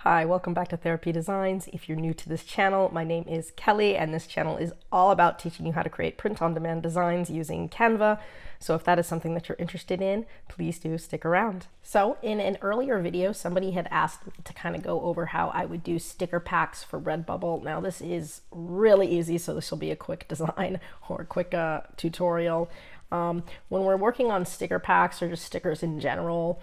Hi, welcome back to Therapy Designs. If you're new to this channel, my name is Kelly, and this channel is all about teaching you how to create print-on-demand designs using Canva. So if that is something that you're interested in, please do stick around. So in an earlier video, somebody had asked me to kind of go over how I would do sticker packs for RedBubble. Now this is really easy, so this will be a quick design or a quick tutorial. When we're working on sticker packs or just stickers in general,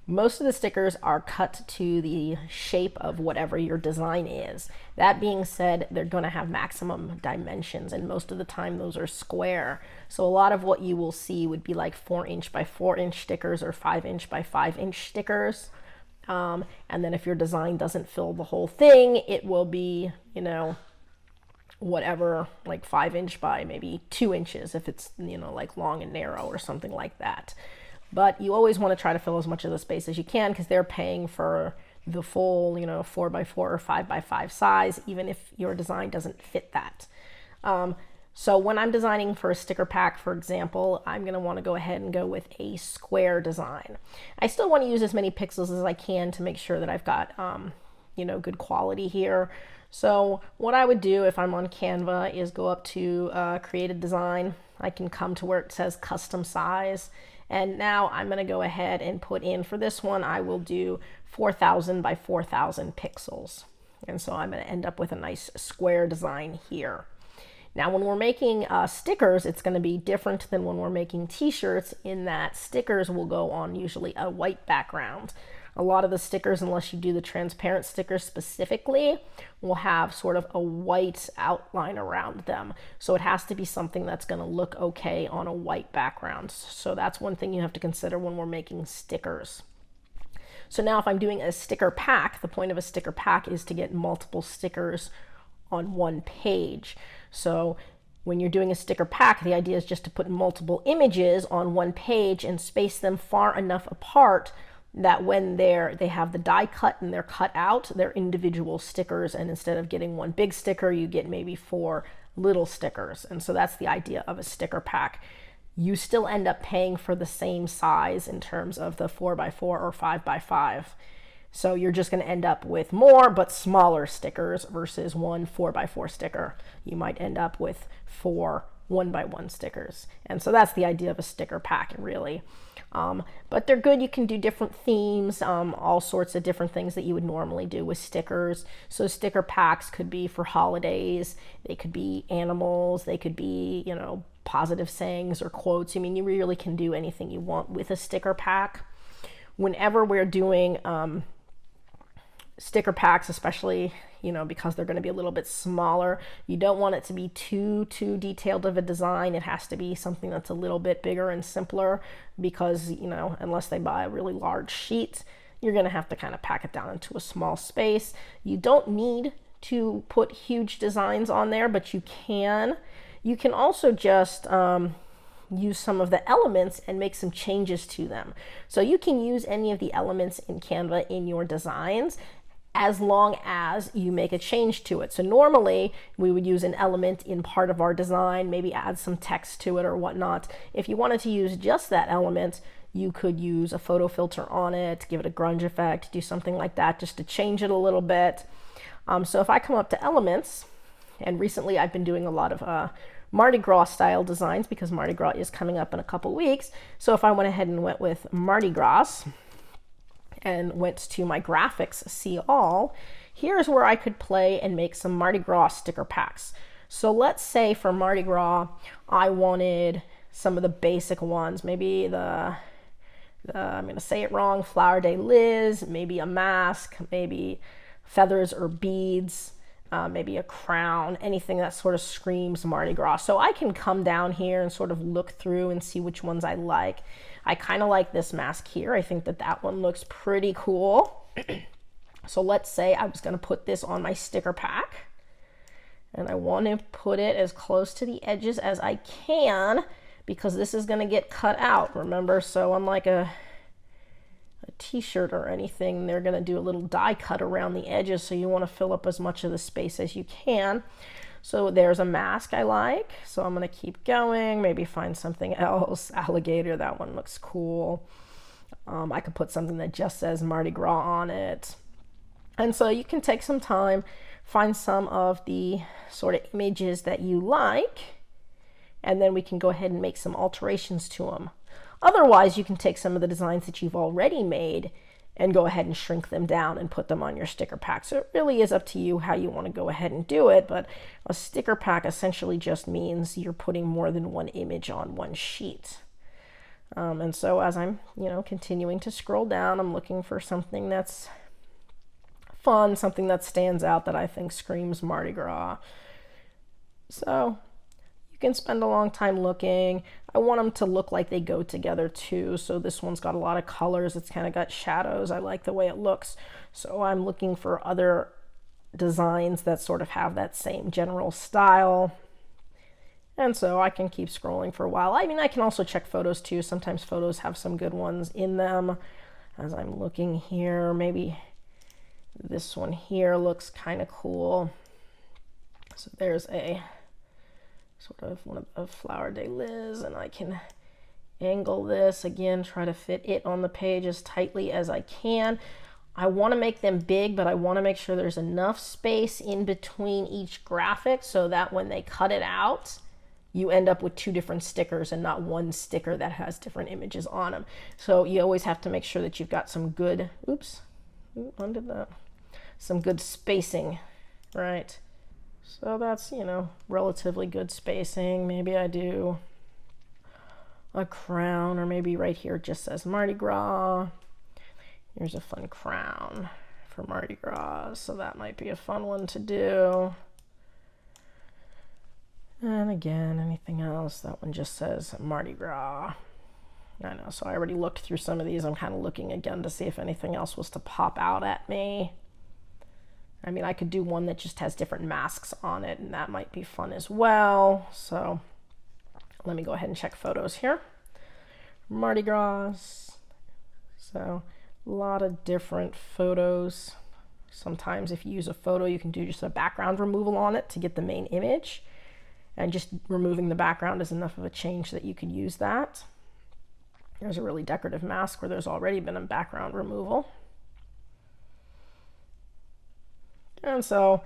most of the stickers are cut to the shape of whatever your design is. That being said, they're going to have maximum dimensions, and most of the time those are square. So a lot of what you will see would be like 4" by 4" stickers or 5" by 5" stickers. And then if your design doesn't fill the whole thing, it will be, whatever, like 5" by maybe 2" if it's, like long and narrow or something like that. But you always want to try to fill as much of the space as you can, because they're paying for the full, 4x4 or 5x5 size, even if your design doesn't fit that. So when I'm designing for a sticker pack, for example, I'm going to want to go ahead and go with a square design. I still want to use as many pixels as I can to make sure that I've got, good quality here. So what I would do if I'm on Canva is go up to create a design. I can come to where it says custom size. And now I'm going to go ahead and put in, for this one, I will do 4,000 by 4,000 pixels. And so I'm going to end up with a nice square design here. Now, when we're making stickers, it's going to be different than when we're making t-shirts, in that stickers will go on usually a white background. A lot of the stickers, unless you do the transparent stickers specifically, will have sort of a white outline around them. So it has to be something that's going to look okay on a white background. So that's one thing you have to consider when we're making stickers. So now if I'm doing a sticker pack, the point of a sticker pack is to get multiple stickers on one page. So when you're doing a sticker pack, the idea is just to put multiple images on one page and space them far enough apart that when they have the die cut and they're cut out, they're individual stickers, and instead of getting one big sticker, you get maybe 4 little stickers. And so that's the idea of a sticker pack. You still end up paying for the same size in terms of the 4x4 or 5x5. So you're just going to end up with more but smaller stickers versus one 4x4 sticker. You might end up with 4 1x1 stickers. And so that's the idea of a sticker pack, really. But they're good. You can do different themes, all sorts of different things that you would normally do with stickers. So sticker packs could be for holidays. They could be animals. They could be, positive sayings or quotes. I mean, you really can do anything you want with a sticker pack. Whenever we're doing sticker packs, especially, because they're going to be a little bit smaller, you don't want it to be too detailed of a design. It has to be something that's a little bit bigger and simpler, because, unless they buy a really large sheet, you're going to have to kind of pack it down into a small space. You don't need to put huge designs on there, but you can. You can also just use some of the elements and make some changes to them. So you can use any of the elements in Canva in your designs, as long as you make a change to it. So normally we would use an element in part of our design, maybe add some text to it or whatnot. If you wanted to use just that element, you could use a photo filter on it, give it a grunge effect, do something like that just to change it a little bit. So if I come up to elements, and recently I've been doing a lot of Mardi Gras style designs, because Mardi Gras is coming up in a couple weeks. So if I went ahead and went with Mardi Gras and went to my graphics, see all, here's where I could play and make some Mardi Gras sticker packs. So let's say for Mardi Gras, I wanted some of the basic ones, maybe I'm going to say it wrong, Flower de Lis, maybe a mask, maybe feathers or beads, maybe a crown, anything that sort of screams Mardi Gras. So I can come down here and sort of look through and see which ones I like. I kind of like this mask here. I think that one looks pretty cool. So let's say I was going to put this on my sticker pack, and I want to put it as close to the edges as I can, because this is going to get cut out, remember? So unlike a t-shirt or anything, they're going to do a little die cut around the edges, so you want to fill up as much of the space as you can. So there's a mask I like, so I'm going to keep going, maybe find something else. Alligator, that one looks cool. I could put something that just says Mardi Gras on it. And so you can take some time, find some of the sort of images that you like, and then we can go ahead and make some alterations to them. Otherwise, you can take some of the designs that you've already made and go ahead and shrink them down and put them on your sticker pack. So it really is up to you how you want to go ahead and do it, but a sticker pack essentially just means you're putting more than one image on one sheet. And so as I'm, continuing to scroll down, I'm looking for something that's fun, something that stands out that I think screams Mardi Gras. So you can spend a long time looking. I want them to look like they go together too. So this one's got a lot of colors. It's kind of got shadows. I like the way it looks. So I'm looking for other designs that sort of have that same general style. And so I can keep scrolling for a while. I mean, I can also check photos too. Sometimes photos have some good ones in them. As I'm looking here, maybe this one here looks kind of cool. So there's a sort of one of Flower de Lis, and I can angle this again, try to fit it on the page as tightly as I can. I want to make them big, but I want to make sure there's enough space in between each graphic so that when they cut it out, you end up with two different stickers and not one sticker that has different images on them. So you always have to make sure that you've got some good, undid that, some good spacing, right? So that's, relatively good spacing. Maybe I do a crown, or maybe right here it just says Mardi Gras. Here's a fun crown for Mardi Gras, so that might be a fun one to do. And again, anything else? That one just says Mardi Gras. I know, so I already looked through some of these. I'm kind of looking again to see if anything else was to pop out at me. I mean, I could do one that just has different masks on it, and that might be fun as well. So let me go ahead and check photos here. Mardi Gras. So a lot of different photos. Sometimes if you use a photo, you can do just a background removal on it to get the main image. And just removing the background is enough of a change that you could use that. There's a really decorative mask where there's already been a background removal. And so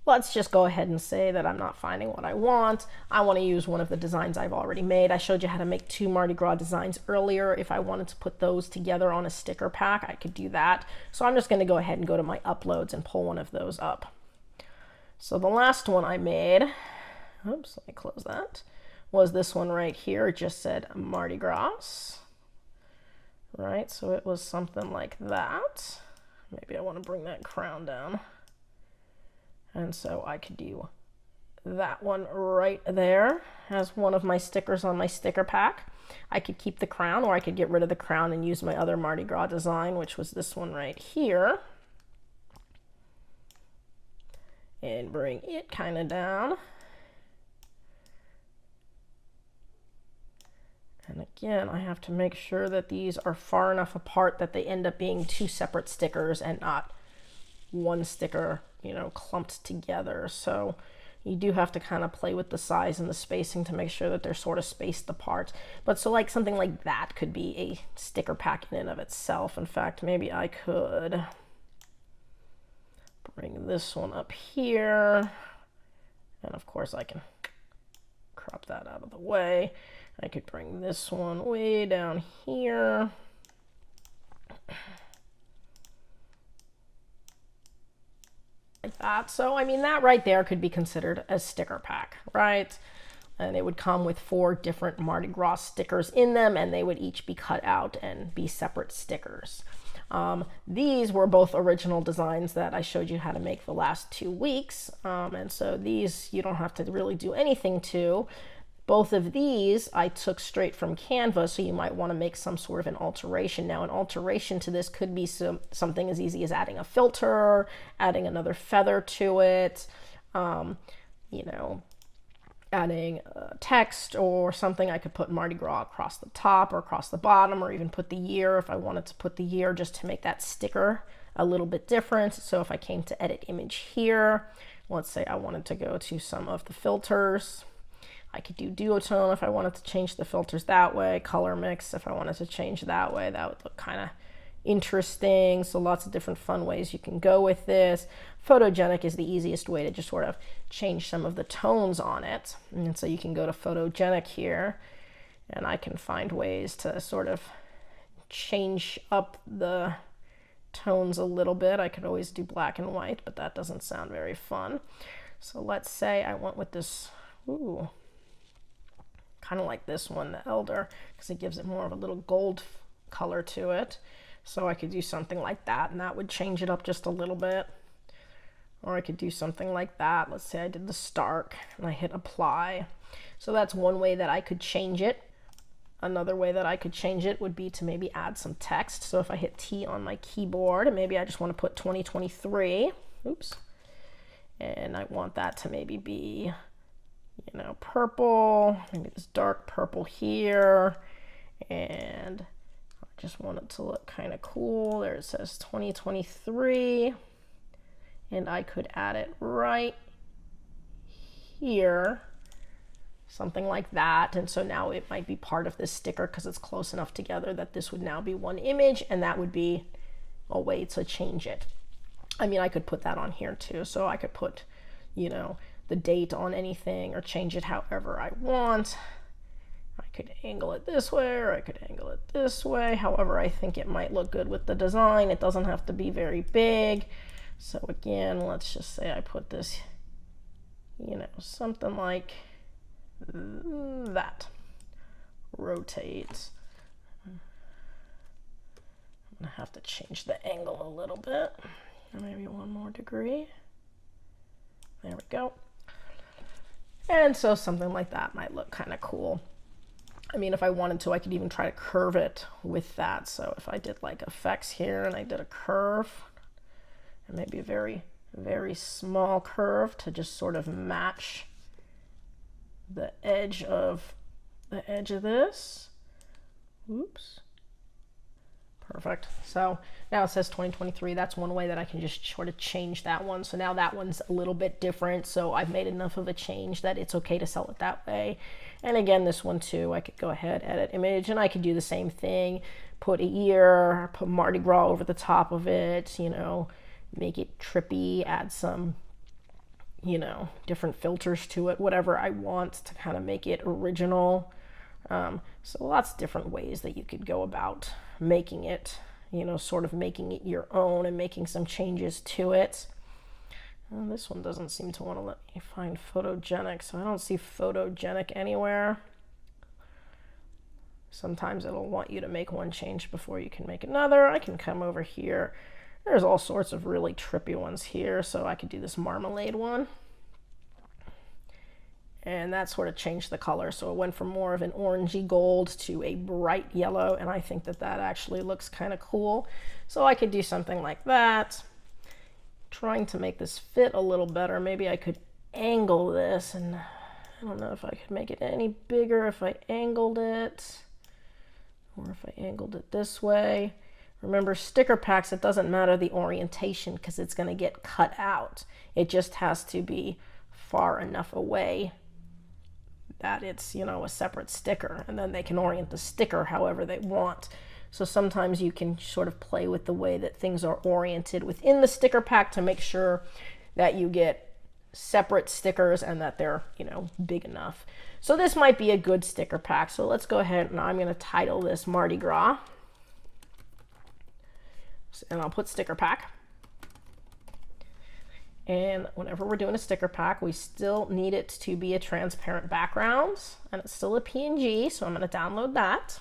let's just go ahead and say that I'm not finding what I want. I want to use one of the designs I've already made. I showed you how to make 2 Mardi Gras designs earlier. If I wanted to put those together on a sticker pack, I could do that. So I'm just going to go ahead and go to my uploads and pull one of those up. So the last one I made, oops, let me close that, was this one right here. It just said Mardi Gras, right? So it was something like that. Maybe I want to bring that crown down. And so I could do that one right there as one of my stickers on my sticker pack. I could keep the crown, or I could get rid of the crown and use my other Mardi Gras design, which was this one right here. And bring it kind of down. And again, I have to make sure that these are far enough apart that they end up being 2 separate stickers and not one sticker, clumped together. So you do have to kind of play with the size and the spacing to make sure that they're sort of spaced apart. But so like something like that could be a sticker pack in and of itself. In fact, maybe I could bring this one up here. And of course I can crop that out of the way. I could bring this one way down here. Like that. So I mean, that right there could be considered a sticker pack, right? And it would come with 4 different Mardi Gras stickers in them, and they would each be cut out and be separate stickers. These were both original designs that I showed you how to make the last 2 weeks. And so these you don't have to really do anything to. Both of these I took straight from Canva, so you might want to make some sort of an alteration. Now, an alteration to this could be something as easy as adding a filter, adding another feather to it, adding text or something. I could put Mardi Gras across the top or across the bottom, or even put the year if I wanted to put the year, just to make that sticker a little bit different. So if I came to edit image here, let's say I wanted to go to some of the filters. I could do duotone if I wanted to change the filters that way, color mix if I wanted to change that way. That would look kind of interesting. So lots of different fun ways you can go with this. Photogenic is the easiest way to just sort of change some of the tones on it. And so you can go to photogenic here, and I can find ways to sort of change up the tones a little bit. I could always do black and white, but that doesn't sound very fun. So let's say I went with this, ooh, kind of like this one, the Elder, because it gives it more of a little gold color to it. So I could do something like that, and that would change it up just a little bit. Or I could do something like that. Let's say I did the Stark and I hit apply. So that's one way that I could change it. Another way that I could change it would be to maybe add some text. So if I hit T on my keyboard, and maybe I just want to put 2023, oops, and I want that to maybe be, you know, purple, maybe this dark purple here, and I just want it to look kind of cool. There it says 2023, and I could add it right here, something like that. And so now it might be part of this sticker because it's close enough together that this would now be one image, and that would be a way to change it. I mean, I could put that on here too. So I could put, you know, the date on anything or change it however I want. I could angle it this way, or I could angle it this way. However, I think it might look good with the design. It doesn't have to be very big. So again, let's just say I put this, you know, something like that. Rotate. I'm gonna have to change the angle a little bit. Maybe 1 more degree. There we go. And so something like that might look kind of cool. I mean, if I wanted to, I could even try to curve it with that. So if I did like effects here and I did a curve, and maybe a very, very small curve to just sort of match the edge of this. Oops. Perfect. So now it says 2023. That's one way that I can just sort of change that one. So now that one's a little bit different. So I've made enough of a change that it's okay to sell it that way. And again, this one too, I could go ahead, edit image, and I could do the same thing. Put a year, put Mardi Gras over the top of it, you know, make it trippy, add some, you know, different filters to it, whatever I want to kind of make it original. So lots of different ways that you could go about making it, you know, sort of making it your own and making some changes to it. This one doesn't seem to want to let me find photogenic, so I don't see photogenic anywhere. Sometimes it'll want you to make one change before you can make another. I can come over here. There's all sorts of really trippy ones here, so I could do this marmalade one. And that sort of changed the color. So it went from more of an orangey gold to a bright yellow, and I think that that actually looks kind of cool. So I could do something like that. Trying to make this fit a little better, maybe I could angle this, and I don't know if I could make it any bigger if I angled it, or if I angled it this way. Remember, sticker packs, it doesn't matter the orientation because it's going to get cut out. It just has to be far enough away that it's, you know, a separate sticker, and then they can orient the sticker however they want. So sometimes you can sort of play with the way that things are oriented within the sticker pack to make sure that you get separate stickers and that they're, you know, big enough. So this might be a good sticker pack. So let's go ahead, and I'm going to title this Mardi Gras. And I'll put sticker pack. And whenever we're doing a sticker pack, we still need it to be a transparent background, and it's still a PNG, so I'm going to download that.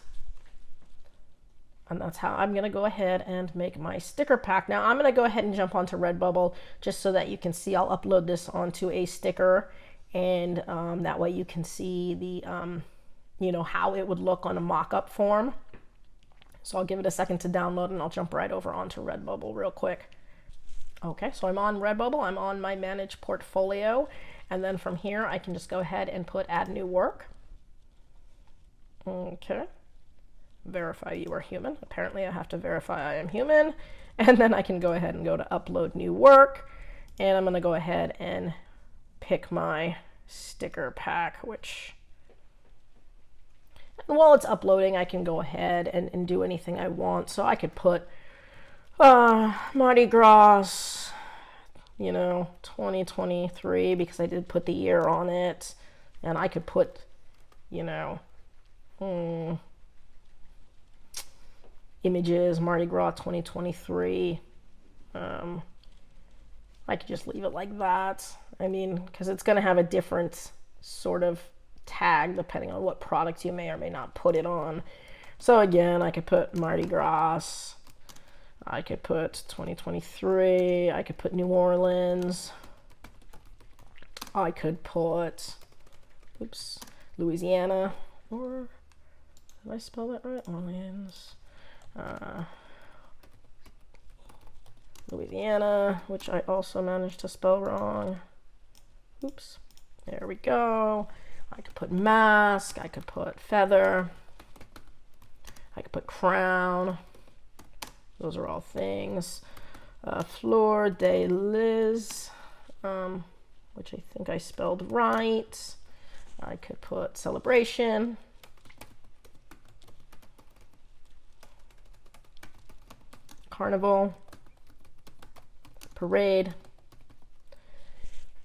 And that's how I'm going to go ahead and make my sticker pack. Now I'm going to go ahead and jump onto RedBubble just so that you can see. I'll upload this onto a sticker, and that way you can see the, you know, how it would look on a mock-up form. So I'll give it a second to download, and I'll jump right over onto RedBubble real quick. Okay, so I'm on RedBubble, I'm on my Manage Portfolio, and then from here I can just go ahead and put Add New Work. Okay, verify you are human. Apparently I have to verify I am human, and then I can go ahead and go to Upload New Work, and I'm going to go ahead and pick my sticker pack, which, and while it's uploading, I can go ahead and do anything I want. So I could put Mardi Gras, 2023, because I did put the year on it. And I could put, you know, images, Mardi Gras 2023. I could just leave it like that. I mean, because it's going to have a different sort of tag depending on what product you may or may not put it on. So again, I could put Mardi Gras. I could put 2023. I could put New Orleans. I could put, Louisiana. Or, did I spell that right? Orleans. Louisiana, which I also managed to spell wrong. Oops. There we go. I could put mask. I could put feather. I could put crown. Those are all things. Fleur de lis, which I think I spelled right. I could put celebration. Carnival. Parade.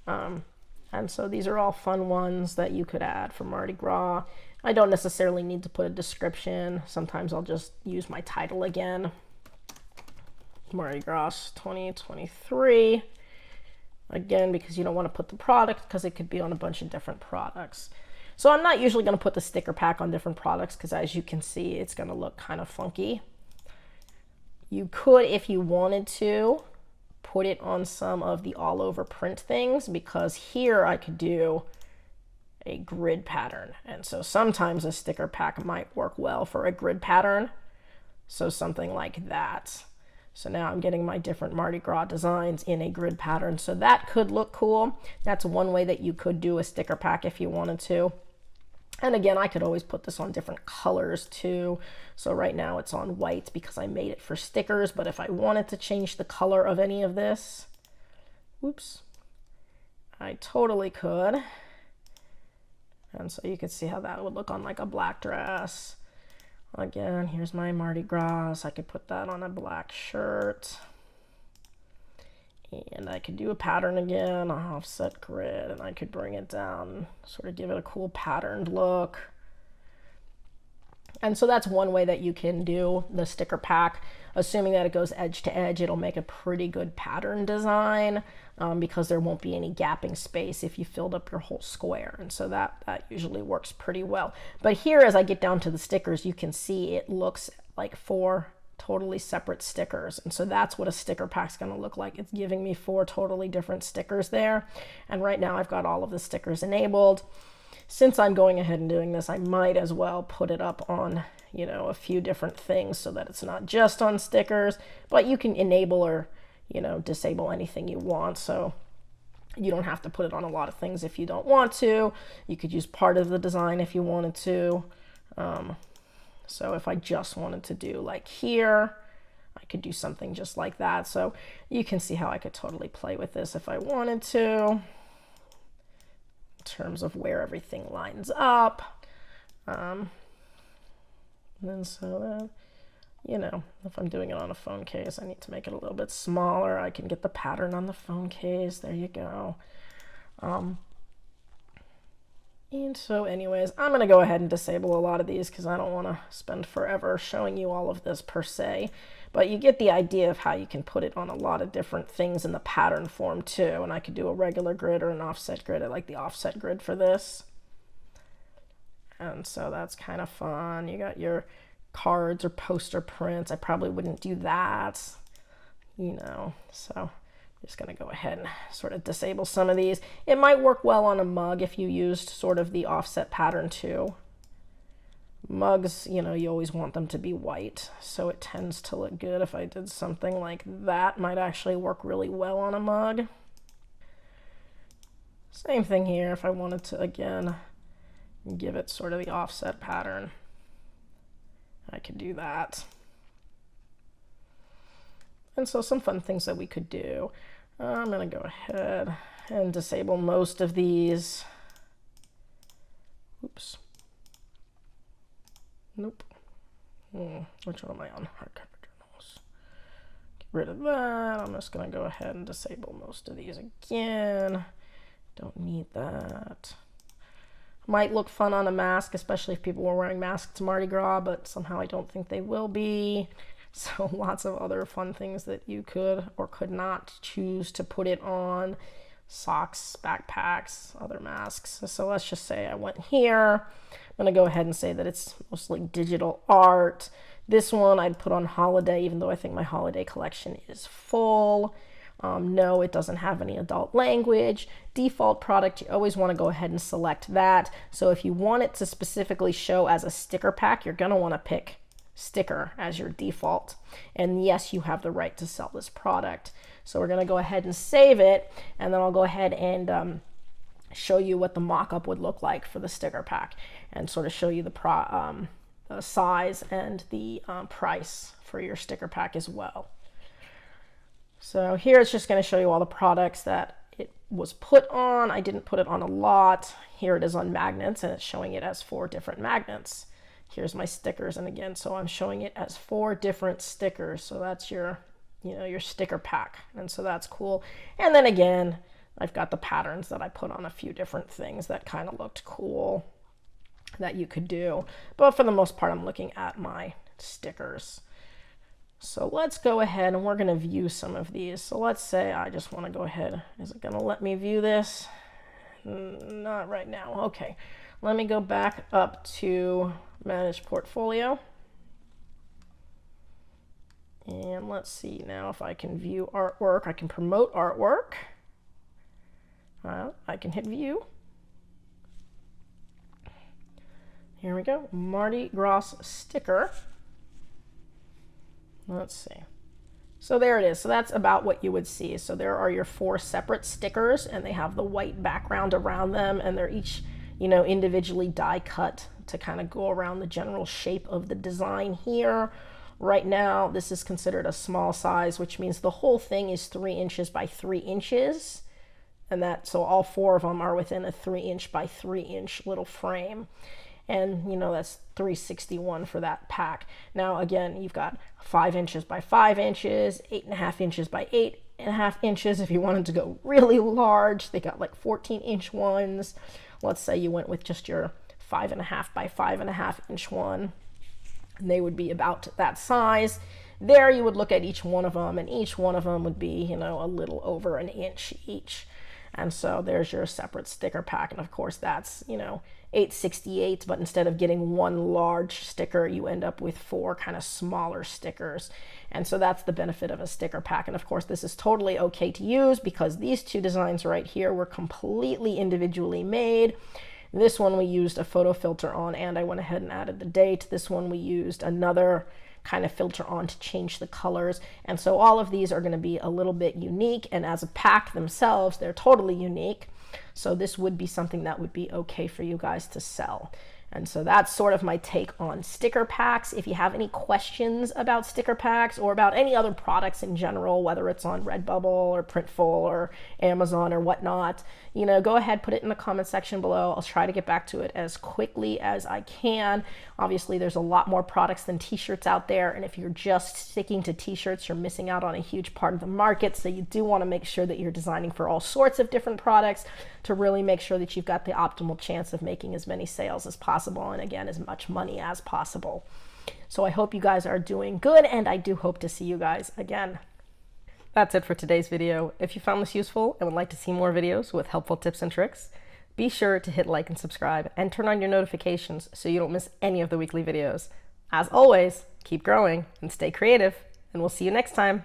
And so these are all fun ones that you could add for Mardi Gras. I don't necessarily need to put a description. Sometimes I'll just use my title again. Mardi Gras 2023. Again, because you don't want to put the product because it could be on a bunch of different products. So I'm not usually going to put the sticker pack on different products because as you can see, it's going to look kind of funky. You could, if you wanted to, put it on some of the all over print things because here I could do a grid pattern. And so sometimes a sticker pack might work well for a grid pattern. So something like that. So now I'm getting my different Mardi Gras designs in a grid pattern. So that could look cool. That's one way that you could do a sticker pack if you wanted to. And again, I could always put this on different colors too. So right now it's on white because I made it for stickers. But if I wanted to change the color of any of this, I totally could. And so you could see how that would look on like a black dress. Again, here's my Mardi Gras. I could put that on a black shirt. And I could do a pattern again, an offset grid, and I could bring it down, sort of give it a cool patterned look. And so that's one way that you can do the sticker pack. Assuming that it goes edge to edge, it'll make a pretty good pattern design because there won't be any gapping space if you filled up your whole square. And so that usually works pretty well. But here, as I get down to the stickers, you can see it looks like 4 totally separate stickers. And so that's what a sticker pack's going to look like. It's giving me 4 totally different stickers there. And right now I've got all of the stickers enabled. Since I'm going ahead and doing this, I might as well put it up on, a few different things so that it's not just on stickers, but you can enable or, disable anything you want. So you don't have to put it on a lot of things if you don't want to. You could use part of the design if you wanted to. So if I just wanted to do like here, I could do something just like that. So you can see how I could totally play with this if I wanted to, in terms of where everything lines up. And so that, if I'm doing it on a phone case, I need to make it a little bit smaller. I can get the pattern on the phone case. There you go. And so anyways, I'm going to go ahead and disable a lot of these because I don't want to spend forever showing you all of this per se. But you get the idea of how you can put it on a lot of different things in the pattern form too. And I could do a regular grid or an offset grid. I like the offset grid for this. And so that's kind of fun. You got your cards or poster prints. I probably wouldn't do that, so I'm just going to go ahead and sort of disable some of these. It might work well on a mug if you used sort of the offset pattern too. Mugs, you always want them to be white, so it tends to look good. If I did something like that, might actually work really well on a mug. Same thing here if I wanted to, again, give it sort of the offset pattern. I could do that. And so some fun things that we could do. I'm going to go ahead and disable most of these. Oops. Nope. Which one am I on? Hardcover journals. rid of that. I'm just going to go ahead and disable most of these again. Don't need that. Might look fun on a mask, especially if people were wearing masks to Mardi Gras, but somehow I don't think they will be. So lots of other fun things that you could or could not choose to put it on. Socks, backpacks, other masks. So let's just say I went here. I'm going to go ahead and say that it's mostly digital art. This one I'd put on holiday, even though I think my holiday collection is full. No, it doesn't have any adult language. Default product, you always want to go ahead and select that. So if you want it to specifically show as a sticker pack, you're going to want to pick sticker as your default. And yes, you have the right to sell this product. So we're going to go ahead and save it, and then I'll go ahead and show you what the mock-up would look like for the sticker pack, and sort of show you the size and the price for your sticker pack as well. So here it's just going to show you all the products that it was put on. I didn't put it on a lot. Here it is on magnets, and it's showing it as 4 different magnets. Here's my stickers, and again, so I'm showing it as 4 different stickers. So that's your, your sticker pack, and so that's cool. And then again, I've got the patterns that I put on a few different things that kind of looked cool that you could do. But for the most part, I'm looking at my stickers. So let's go ahead and we're going to view some of these. So let's say I just want to go ahead. Is it going to let me view this? Not right now. Okay. Let me go back up to Manage Portfolio. And let's see now if I can view artwork. I can promote artwork. I can hit view. Here we go. Mardi Gras sticker. Let's see. So there it is. So that's about what you would see. So there are your 4 separate stickers, and they have the white background around them, and they're each, individually die cut to kind of go around the general shape of the design here. Right now, this is considered a small size, which means the whole thing is 3 inches by 3 inches. And so all 4 of them are within a 3 inch by 3 inch little frame. And that's 361 for that pack. Now again, you've got 5 inches by 5 inches, 8.5 inches by 8.5 inches. If you wanted to go really large, they got like 14-inch ones. Let's say you went with just your 5.5 by 5.5 inch one, and they would be about that size. There you would look at each one of them, and each one of them would be, a little over an inch each. And so there's your separate sticker pack. And of course that's, 868, but instead of getting 1 large sticker, you end up with 4 kind of smaller stickers. And so that's the benefit of a sticker pack. And of course this is totally okay to use because these 2 designs right here were completely individually made. This one we used a photo filter on, and I went ahead and added the date. This one we used another kind of filter on to change the colors. And so all of these are going to be a little bit unique, and as a pack themselves, they're totally unique. So this would be something that would be okay for you guys to sell. And so that's sort of my take on sticker packs. If you have any questions about sticker packs or about any other products in general, whether it's on RedBubble or Printful or Amazon or whatnot, go ahead, put it in the comment section below. I'll try to get back to it as quickly as I can. Obviously, there's a lot more products than t-shirts out there. And if you're just sticking to t-shirts, you're missing out on a huge part of the market. So you do want to make sure that you're designing for all sorts of different products to really make sure that you've got the optimal chance of making as many sales as possible, and again, as much money as possible. So I hope you guys are doing good, and I do hope to see you guys again. That's it for today's video. If you found this useful and would like to see more videos with helpful tips and tricks, be sure to hit like and subscribe and turn on your notifications so you don't miss any of the weekly videos. As always, keep growing and stay creative, and we'll see you next time.